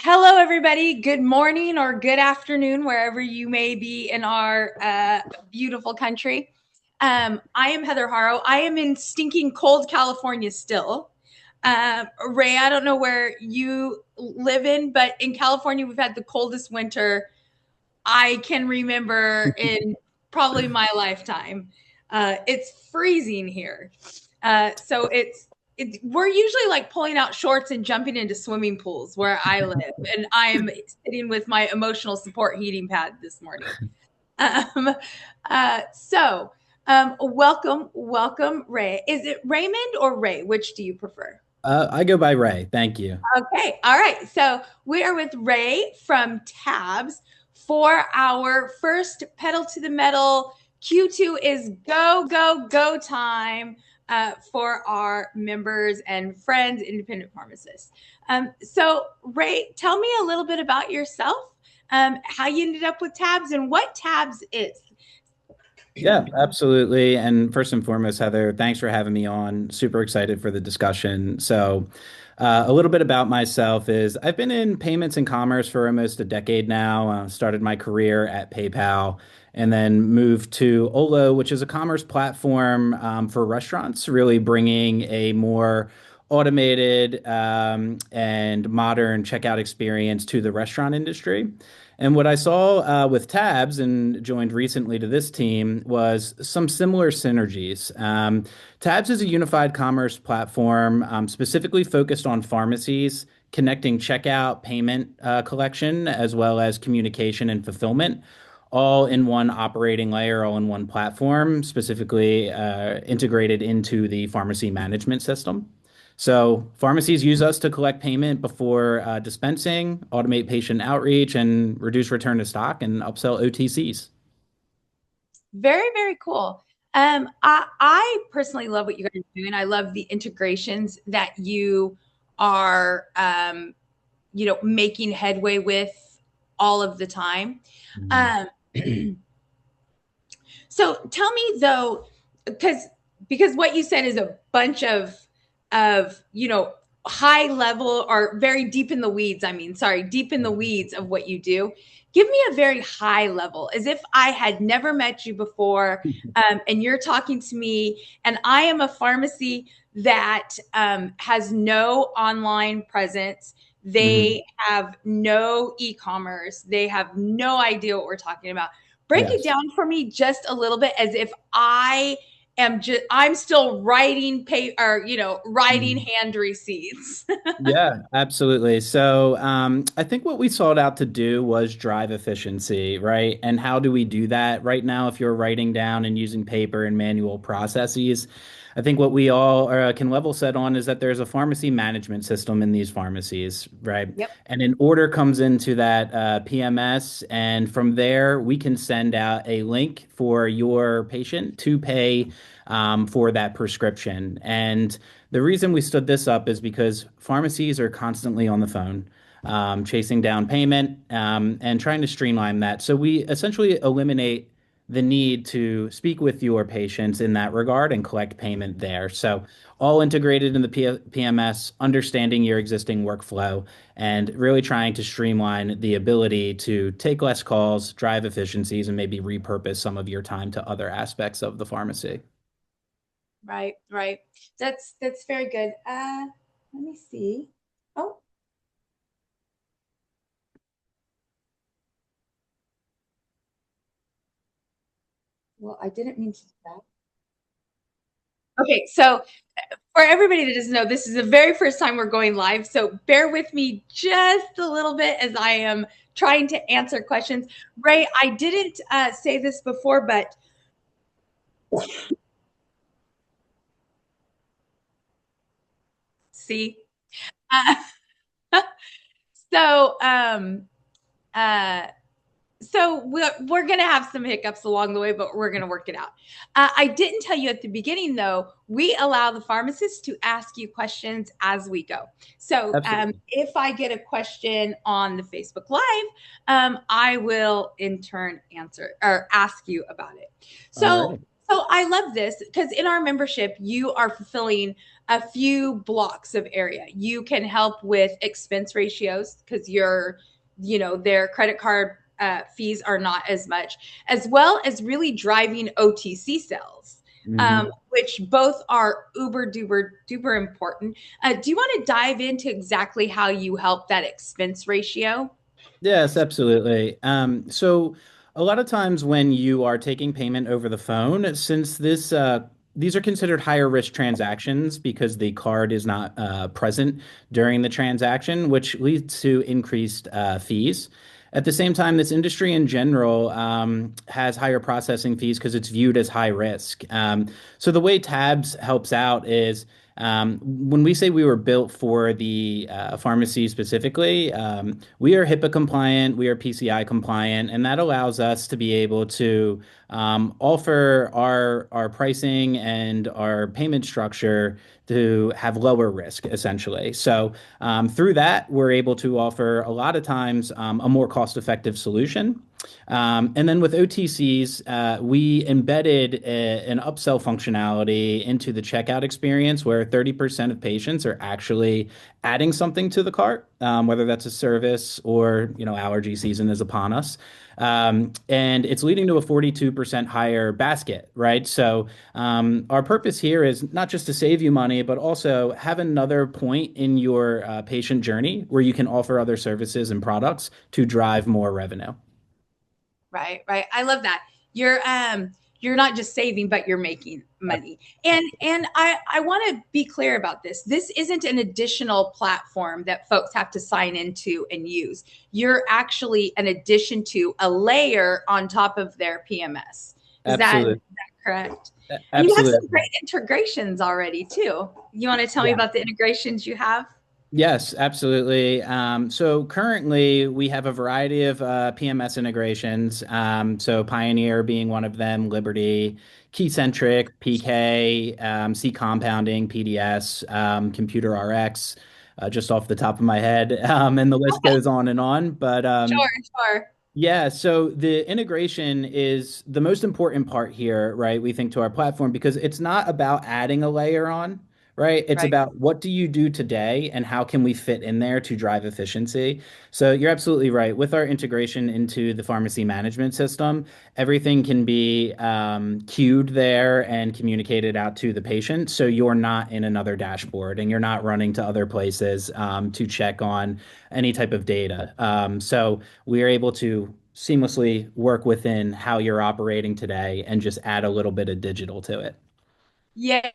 Hello, everybody. Good morning or good afternoon, wherever you may be in our beautiful country. I am Heather Haro. I am in stinking cold California still. Ray, I don't know where you live in, but in California, we've had the coldest winter I can remember in probably my lifetime. It's freezing here. We're usually like pulling out shorts and jumping into swimming pools where I live, and I am sitting with my emotional support heating pad this morning. Um, welcome, Ray. Is it Raymond or Ray? Which do you prefer? I go by Ray. Thank you. Okay. All right. So we are with Ray from Tabz for our first pedal to the metal. Q2 is go time for our members and friends, independent pharmacists. So, Ray, tell me a little bit about yourself, how you ended up with Tabz and what Tabz is. Yeah, absolutely. And first and foremost, Heather, thanks for having me on. Super excited for the discussion. A little bit about myself is I've been in payments and commerce for almost a decade now. Started my career at PayPal and then moved to Olo, which is a commerce platform for restaurants, really bringing a more automated and modern checkout experience to the restaurant industry. And what I saw with Tabz and joined recently to this team was some similar synergies. Tabz is a unified commerce platform specifically focused on pharmacies, connecting checkout, payment collection, as well as communication and fulfillment, all in one operating layer, all in one platform, specifically integrated into the pharmacy management system. So pharmacies use us to collect payment before dispensing, automate patient outreach, and reduce return to stock and upsell OTCs. Very cool. I personally love what you guys are doing. I love the integrations that you are, making headway with all of the time. Mhm. Um, so tell me though, because what you said is a bunch of high level or very deep in the weeds. I mean, sorry, deep in the weeds of what you do. Give me a very high level, as if I had never met you before, and you're talking to me, and I am a pharmacy that has no online presence. Mhm. They have no e-commerce. They have no idea what we're talking about. Break it Yes. down for me just a little bit, as if I'm still writing writing Mhm. hand receipts. Yeah, absolutely. I think what we sought out to do was drive efficiency, right? And how do we do that? Right now, if you're writing down and using paper and manual processes, I think what we all can level set on is that there's a pharmacy management system in these pharmacies, right? Yep. And an order comes into that PMS, and from there, we can send out a link for your patient to pay for that prescription. And the reason we stood this up is because pharmacies are constantly on the phone, chasing down payment, and trying to streamline that. So we essentially eliminate the need to speak with your patients in that regard and collect payment there. So all integrated in the PMS, understanding your existing workflow and really trying to streamline the ability to take less calls, drive efficiencies, and maybe repurpose some of your time to other aspects of the pharmacy. Right. That's very good. Let me see. Oh, well, I didn't mean to do that. Okay, so for everybody that doesn't know, this is the very first time we're going live. So bear with me just a little bit as I am trying to answer questions. Ray, I didn't say this before, but see. Uh, so uh, we're going to have some hiccups along the way, but we're going to work it out. I didn't tell you at the beginning, though, we allow the pharmacist to ask you questions as we go. So Absolutely. if I get a question on the Facebook Live, I will in turn answer or ask you about it. All So right. So I love this because in our membership, you are fulfilling a few blocks of area. You can help with expense ratios because their credit card fees are not as much, as well as really driving OTC sales, Mhm. which both are uber duper duper important. Do you want to dive into exactly how you help that expense ratio? Yes, absolutely. So a lot of times when you are taking payment over the phone, since these are considered higher risk transactions because the card is not present during the transaction, which leads to increased fees. At the same time, this industry in general has higher processing fees because it's viewed as high risk. So the way Tabz helps out is when we say we were built for the pharmacy specifically, we are HIPAA compliant, we are PCI compliant, and that allows us to be able to offer our pricing and our payment structure to have lower risk, essentially. So through that, we're able to offer a lot of times a more cost-effective solution. And then with OTCs, we embedded an upsell functionality into the checkout experience where 30% of patients are actually adding something to the cart, whether that's a service or, allergy season is upon us. And it's leading to a 42% higher basket, right? So our purpose here is not just to save you money, but also have another point in your patient journey where you can offer other services and products to drive more revenue. Right, right. I love that. You're not just saving, but you're making money. And I want to be clear about this. This isn't an additional platform that folks have to sign into and use. You're actually an addition to a layer on top of their PMS. Is Absolutely. that correct? And you have some Absolutely. great integrations already too. You want to tell me Yeah. about the integrations you have? Yes, absolutely. So currently we have a variety of PMS integrations. So Pioneer being one of them, Liberty, Keycentric, PK, C compounding, PDS, Computer RX, just off the top of my head. And the list goes on and on. But Sure, sure. yeah, so the integration is the most important part here, right? We think to our platform because it's not about adding a layer on, right? It's Right. about what do you do today and how can we fit in there to drive efficiency. So you're absolutely right. With our integration into the pharmacy management system, everything can be queued there and communicated out to the patient. So you're not in another dashboard and you're not running to other places to check on any type of data. So we are able to seamlessly work within how you're operating today and just add a little bit of digital to it. Yeah,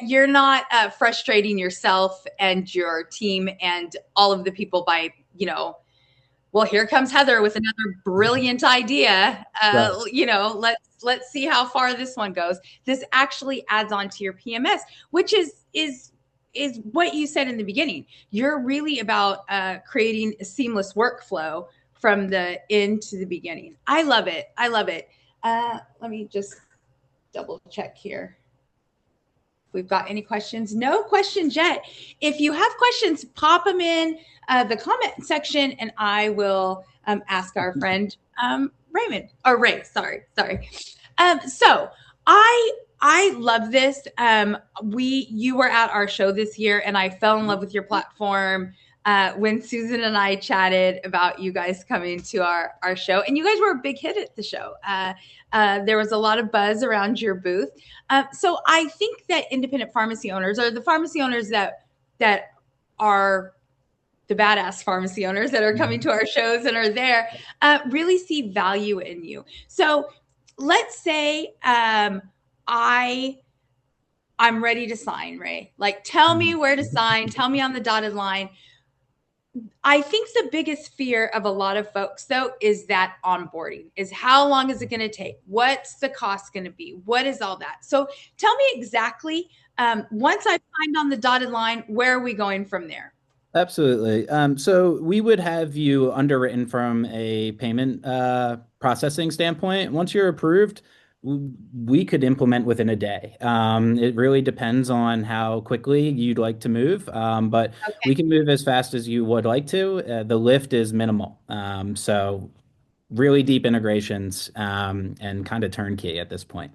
you're not frustrating yourself and your team and all of the people by, well, here comes Heather with another brilliant idea. Right. Let's see how far this one goes. This actually adds on to your PMS, which is what you said in the beginning. You're really about creating a seamless workflow from the end to the beginning. I love it. I love it. Let me just double check here. We've got any questions? No questions yet. If you have questions, pop them in the comment section and I will ask our friend Raymond or Ray. Sorry. So I love this. You were at our show this year and I fell in love with your platform when Susan and I chatted about you guys coming to our show. And you guys were a big hit at the show. There was a lot of buzz around your booth. So I think that independent pharmacy owners or the pharmacy owners that are the badass pharmacy owners that are coming to our shows and are there really see value in you. So let's say I'm ready to sign, Ray. Like, tell me where to sign. Tell me on the dotted line. I think the biggest fear of a lot of folks, though, is that onboarding is how long is it going to take? What's the cost going to be? What is all that? So tell me exactly, once I've signed on the dotted line, where are we going from there? Absolutely. So we would have you underwritten from a payment processing standpoint. Once you're approved, we could implement within a day. It really depends on how quickly you'd like to move, but we Okay. can move as fast as you would like to. The lift is minimal. So really deep integrations and kind of turnkey at this point.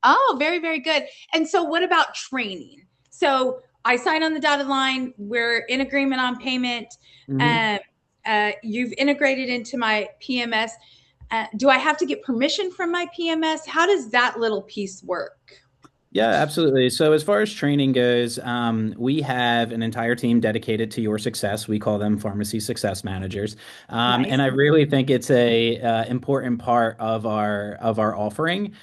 Oh, very, very good. And so what about training? So I sign on the dotted line. We're in agreement on payment. Mhm. Um, you've integrated into my PMS. Do I have to get permission from my PMS? How does that little piece work? Yeah, absolutely. So as far as training goes, we have an entire team dedicated to your success. We call them pharmacy success managers, and Nice. I really think it's a important part of our offering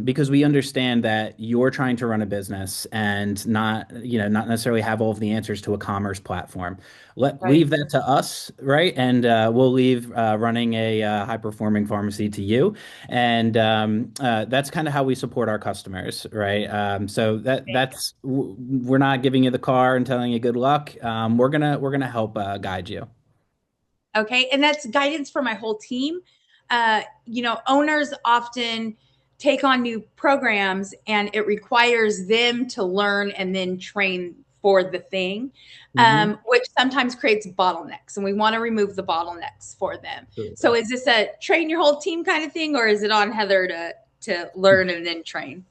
because we understand that you're trying to run a business and not necessarily have all of the answers to a commerce platform. Right. Leave that to us, right? And we'll leave running a high performing pharmacy to you. And that's kind of how we support our customers, right? So we're not giving you the car and telling you good luck. We're gonna help guide you. Okay. And that's guidance for my whole team. Owners often take on new programs and it requires them to learn and then train for the thing, Hmm. which sometimes creates bottlenecks. And we want to remove the bottlenecks for them. So is this a train your whole team kind of thing, or is it on Heather to learn and then train?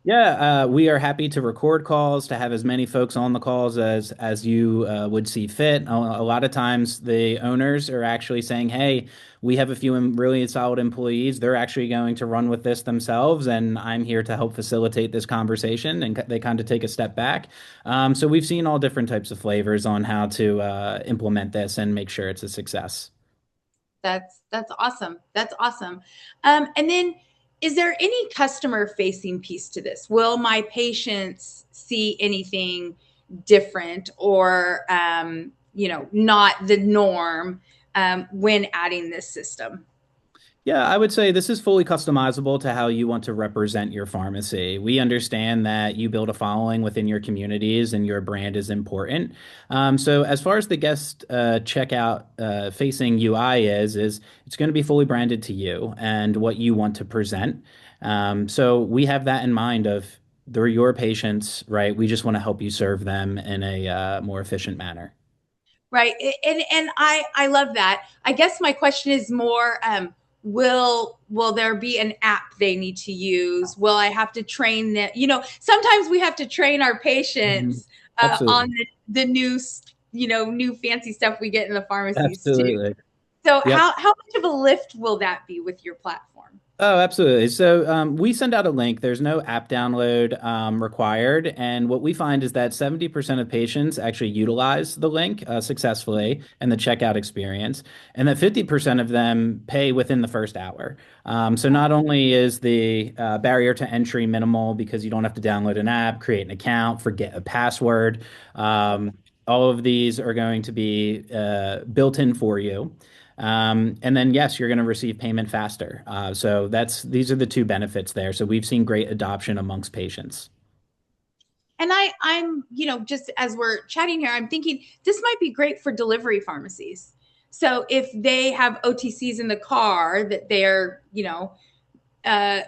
Yeah, we are happy to record calls, to have as many folks on the calls as you would see fit. A lot of times, the owners are actually saying, "Hey, we have a few really solid employees. They're actually going to run with this themselves, and I'm here to help facilitate this conversation." And they kind of take a step back. So we've seen all different types of flavors on how to implement this and make sure it's a success. That's awesome. That's awesome. And then, is there any customer facing piece to this? Will my patients see anything different or not the norm when adding this system? Yeah, I would say this is fully customizable to how you want to represent your pharmacy. We understand that you build a following within your communities and your brand is important. So as far as the guest checkout facing UI is it's going to be fully branded to you and what you want to present. So we have that in mind of they're your patients, right? We just want to help you serve them in a more efficient manner. Right. And I love that. I guess my question is more will there be an app they need to use? Will I have to train them? Sometimes we have to train our Mhm. patients on Absolutely. the new fancy stuff we get in the pharmacies too. Absolutely. So Yep. how much of a lift will that be with your platform? Oh, absolutely. So we send out a link. There's no app download required. And what we find is that 70% of patients actually utilize the link successfully and the checkout experience, and that 50% of them pay within the first hour. So not only is the barrier to entry minimal because you don't have to download an app, create an account, forget a password. All of these are going to be built in for you. And then yes, you're going to receive payment faster. So these are the two benefits there. So we've seen great adoption amongst patients. And I'm, just as we're chatting here, I'm thinking this might be great for delivery pharmacies. So if they have OTCs in the car that they're,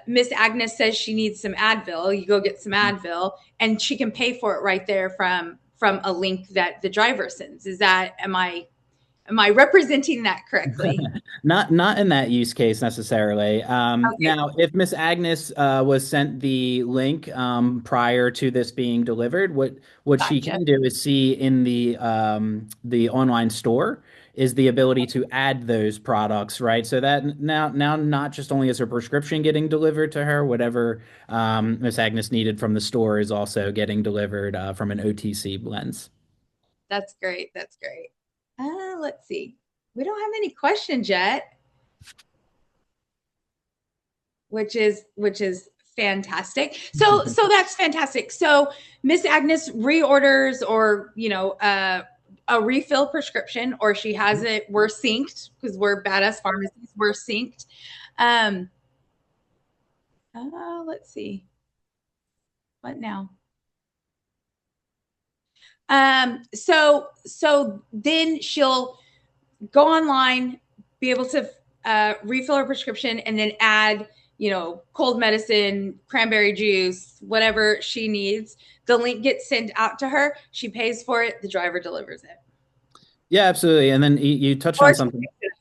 Miss Agnes says she needs some Advil, you go get some Advil, and she can pay for it right there from a link that the driver sends. Am I representing that correctly? Not in that use case necessarily. Okay, Now, if Miss Agnes was sent the link prior to this being delivered, what she gotcha. can do is see in the online store is the ability to add those products, right? So that now not just only is her prescription getting delivered to her, whatever Miss Agnes needed from the store is also getting delivered from an OTC lens. That's great. That's great. Let's see. We don't have any questions yet, which is fantastic. So that's fantastic. So Miss Agnes reorders or a refill prescription, or she has it. We're synced because we're badass pharmacies. We're synced. Um, let's see what now. So then she'll go online, be able to refill her prescription, and then add, cold medicine, cranberry juice, whatever she needs. The link gets sent out to her. She pays for it. The driver delivers it. Yeah, absolutely. And then you touched Or on she something. picks it up.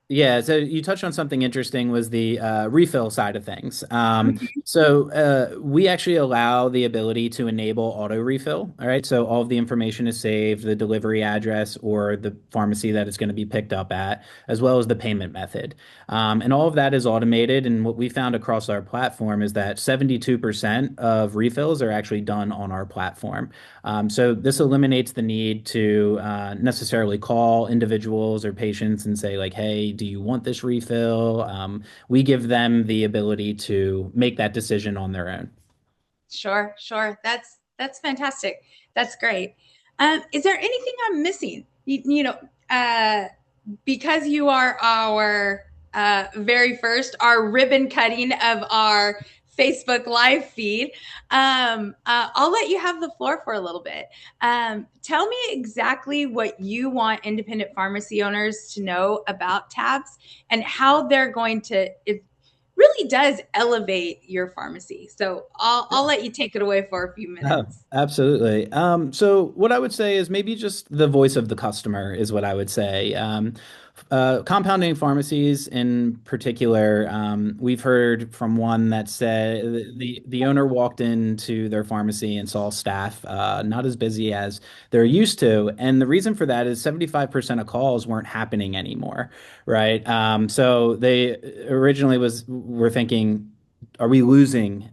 Yeah, so you touched on something interesting was the refill side of things. Mhm. We actually allow the ability to enable auto refill. All right, so all of the information is saved, the delivery address or the pharmacy that it's going to be picked up at, as well as the payment method. And all of that is automated. And what we found across our platform is that 72% of refills are actually done on our platform. So this eliminates the need to necessarily call individuals or patients and say like, "Hey, do you want this refill?" We give them the ability to make that decision on their own. Sure, sure. That's fantastic. That's great. Is there anything I'm missing? Because you are our very first, our ribbon cutting of our Facebook live feed. I'll let you have the floor for a little bit. Tell me exactly what you want independent pharmacy owners to know about Tabz and how they're going to, it really does elevate your pharmacy. So I'll let you take it away for a few Oh, minutes. absolutely. So what I would say is maybe just the voice of the customer is what I would say. Compounding pharmacies in particular, we've heard from one that said the owner walked into their pharmacy and saw staff not as busy as they're used to, and the reason for that is 75% of calls weren't happening anymore, right? So they originally were thinking, are we losing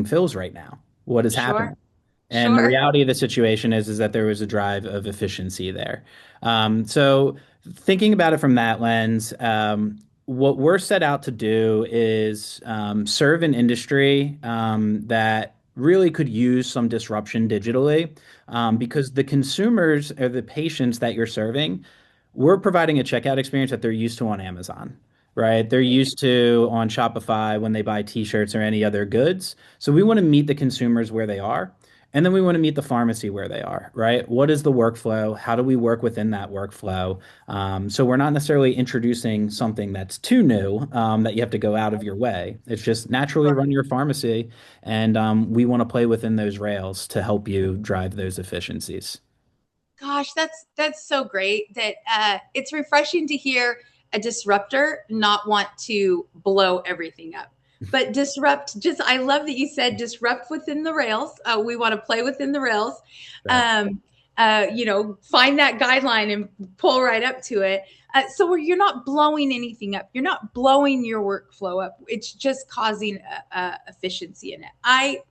fills right now? What is Sure, happening? And the sure. reality of the situation is that there was a drive of efficiency there. So thinking about it from that lens, what we're set out to do is serve an industry that really could use some disruption digitally, because the consumers or the patients that you're serving, we're providing a checkout experience that they're used to on Amazon. Right. They're used to on Shopify when they buy t-shirts or any other goods. So we want to meet the consumers where they are. And then we want to meet the pharmacy where they are, right? What is the workflow? How do we work within that workflow? So we're not necessarily introducing something that's too new that you have to go out of your way. It's just naturally run your pharmacy, and we want to play within those rails to help you drive those efficiencies. Gosh, that's so great that it's refreshing to hear a disruptor not want to blow everything up, but disrupt. Just I love that you said disrupt within the rails. We want to play within the rails. Right. Um, find that guideline and pull right up to it. So where you're not blowing anything up, you're not blowing your workflow up. It's just causing efficiency in it. I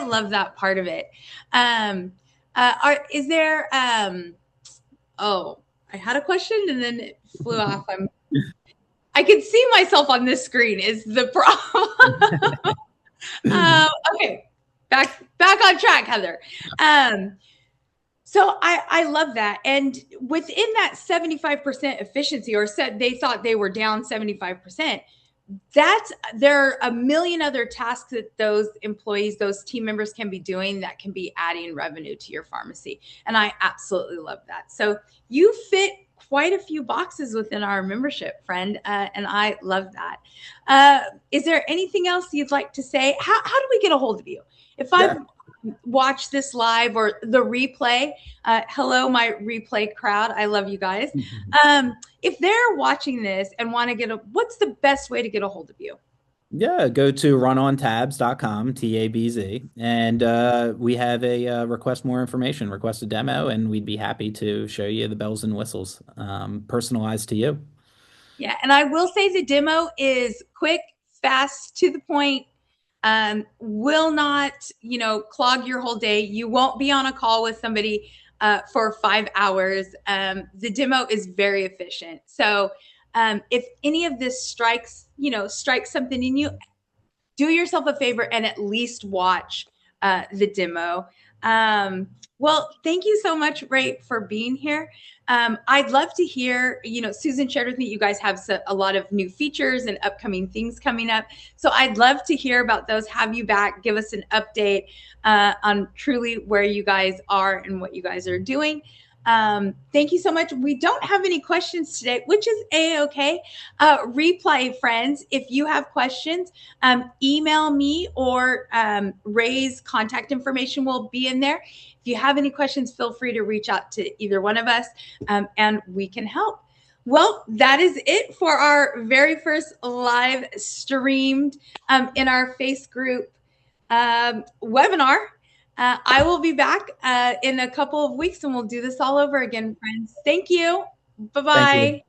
love that part of it. Is there, oh, I had a question and then it flew off. I can see myself on this screen is the problem. Okay. Back on track, Heather. So I love that. And within that 75% efficiency, or said they thought they were down 75%, there are a million other tasks that those employees, those team members can be doing that can be adding revenue to your pharmacy. And I absolutely love that. So you fit quite a few boxes within our membership, friend. And I love that. Is there anything else you'd like to say? How do we get a hold of you? If Yeah. I've watched this live or the replay, hello, my replay crowd. I love you guys. If they're watching this and want to what's the best way to get a hold of you? Yeah, go to runontabs.com, Tabz, and we have a request more information, request a demo, and we'd be happy to show you the bells and whistles, personalized to you. Yeah. And I will say the demo is quick, fast, to the point, will not, clog your whole day. You won't be on a call with somebody for 5 hours. The demo is very efficient. So if any of this strikes something in you, do yourself a favor and at least watch the demo. Well, thank you so much, Ray, for being here. I'd love to hear, Susan shared with me, you guys have a lot of new features and upcoming things coming up. So I'd love to hear about those, have you back, give us an update on truly where you guys are and what you guys are doing. Thank you so much. We don't have any questions today, which is a-okay. Replay friends, if you have questions, email me or Ray's contact information will be in there. If you have any questions, feel free to reach out to either one of us and we can help. Well, that is it for our very first live streamed in our Face group webinar. I will be back in a couple of weeks and we'll do this all over again, friends. Thank you. Thank you. Bye-bye.